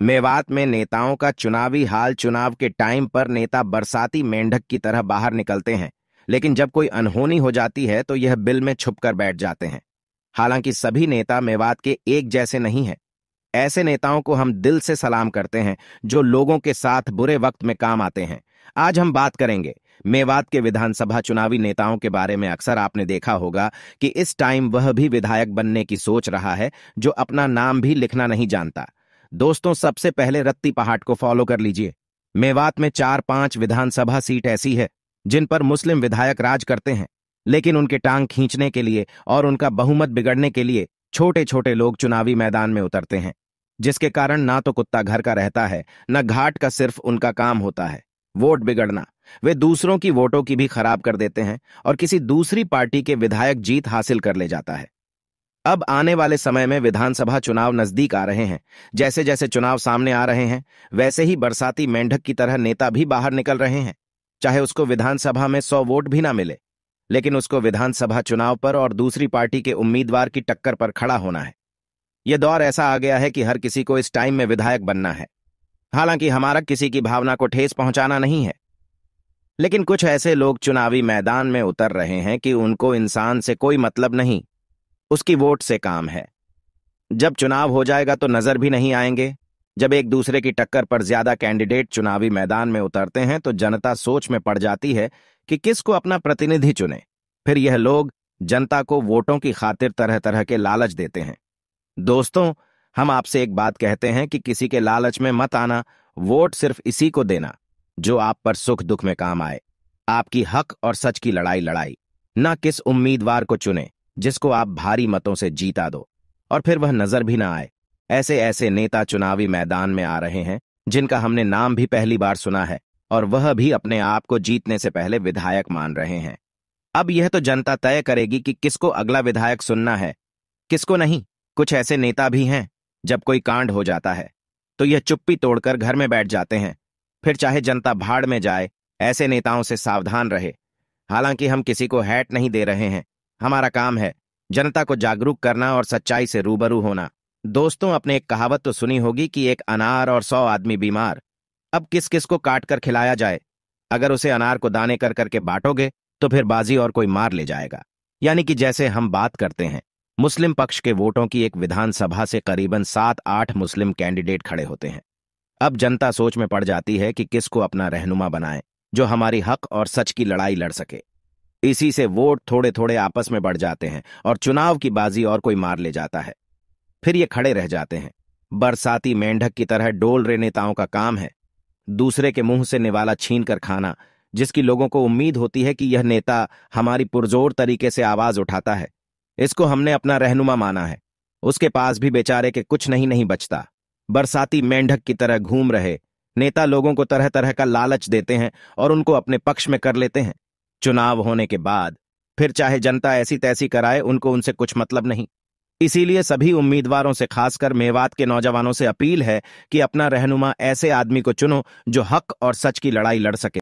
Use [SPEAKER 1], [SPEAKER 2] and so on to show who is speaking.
[SPEAKER 1] मेवात में नेताओं का चुनावी हाल। चुनाव के टाइम पर नेता बरसाती मेंढक की तरह बाहर निकलते हैं, लेकिन जब कोई अनहोनी हो जाती है तो यह बिल में छुपकर बैठ जाते हैं। हालांकि सभी नेता मेवात के एक जैसे नहीं हैं। ऐसे नेताओं को हम दिल से सलाम करते हैं जो लोगों के साथ बुरे वक्त में काम आते हैं। आज हम बात करेंगे मेवात के विधानसभा चुनावी नेताओं के बारे में। अक्सर आपने देखा होगा कि इस टाइम वह भी विधायक बनने की सोच रहा है जो अपना नाम भी लिखना नहीं जानता। दोस्तों, सबसे पहले रत्ती पहाड़ को फॉलो कर लीजिए। मेवात में 4-5 विधानसभा सीट ऐसी है जिन पर मुस्लिम विधायक राज करते हैं, लेकिन उनके टांग खींचने के लिए और उनका बहुमत बिगड़ने के लिए छोटे छोटे लोग चुनावी मैदान में उतरते हैं, जिसके कारण ना तो कुत्ता घर का रहता है, न घाट का सिर्फ उनका काम होता है वोट बिगड़ना। वे दूसरों की वोटों की भी खराब कर देते हैं और किसी दूसरी पार्टी के विधायक जीत हासिल कर ले जाता है। अब आने वाले समय में विधानसभा चुनाव नजदीक आ रहे हैं। जैसे जैसे चुनाव सामने आ रहे हैं, वैसे ही बरसाती मेंढक की तरह नेता भी बाहर निकल रहे हैं। चाहे उसको विधानसभा में 100 वोट भी ना मिले, लेकिन उसको विधानसभा चुनाव पर और दूसरी पार्टी के उम्मीदवार की टक्कर पर खड़ा होना है। यह दौर ऐसा आ गया है कि हर किसी को इस टाइम में विधायक बनना है। हालांकि हमारा किसी की भावना को ठेस पहुंचाना नहीं है, लेकिन कुछ ऐसे लोग चुनावी मैदान में उतर रहे हैं कि उनको इंसान से कोई मतलब नहीं, उसकी वोट से काम है। जब चुनाव हो जाएगा तो नजर भी नहीं आएंगे। जब एक दूसरे की टक्कर पर ज्यादा कैंडिडेट चुनावी मैदान में उतरते हैं तो जनता सोच में पड़ जाती है कि किसको अपना प्रतिनिधि चुने। फिर यह लोग जनता को वोटों की खातिर तरह तरह के लालच देते हैं। दोस्तों, हम आपसे एक बात कहते हैं कि किसी के लालच में मत आना। वोट सिर्फ इसी को देना जो आप पर सुख दुख में काम आए, आपकी हक और सच की लड़ाई लड़ाई। ना किस उम्मीदवार को चुने जिसको आप भारी मतों से जीता दो और फिर वह नजर भी ना आए। ऐसे ऐसे नेता चुनावी मैदान में आ रहे हैं जिनका हमने नाम भी पहली बार सुना है, और वह भी अपने आप को जीतने से पहले विधायक मान रहे हैं। अब यह तो जनता तय करेगी कि किसको अगला विधायक सुनना है, किसको नहीं। कुछ ऐसे नेता भी हैं, जब कोई कांड हो जाता है तो यह चुप्पी तोड़कर घर में बैठ जाते हैं। फिर चाहे जनता भाड़ में जाए, ऐसे नेताओं से सावधान रहे। हालांकि हम किसी को हैट नहीं दे रहे हैं। हमारा काम है जनता को जागरूक करना और सच्चाई से रूबरू होना। दोस्तों, आपने एक कहावत तो सुनी होगी कि एक अनार और 100 आदमी बीमार। अब किस किस को काट कर खिलाया जाए? अगर उसे अनार को दाने कर करके बांटोगे तो फिर बाजी और कोई मार ले जाएगा। यानी कि जैसे हम बात करते हैं, मुस्लिम पक्ष के वोटों की एक विधानसभा से करीबन 7-8 मुस्लिम कैंडिडेट खड़े होते हैं। अब जनता सोच में पड़ जाती है कि किसको अपना रहनुमा बनाए जो हमारी हक और सच की लड़ाई लड़ सके। इसी से वोट थोड़े थोड़े आपस में बढ़ जाते हैं और चुनाव की बाजी और कोई मार ले जाता है। फिर ये खड़े रह जाते हैं। बरसाती मेंढक की तरह डोल रहे नेताओं का काम है दूसरे के मुंह से निवाला छीन कर खाना। जिसकी लोगों को उम्मीद होती है कि यह नेता हमारी पुरजोर तरीके से आवाज उठाता है, इसको हमने अपना रहनुमा माना है, उसके पास भी बेचारे के कुछ नहीं बचता। बरसाती मेंढक की तरह घूम रहे नेता लोगों को तरह तरह का लालच देते हैं और उनको अपने पक्ष में कर लेते हैं। चुनाव होने के बाद फिर चाहे जनता ऐसी तैसी कराए, उनको उनसे कुछ मतलब नहीं। इसीलिए सभी उम्मीदवारों से, खासकर मेवात के नौजवानों से अपील है कि अपना रहनुमा ऐसे आदमी को चुनो जो हक और सच की लड़ाई लड़ सके।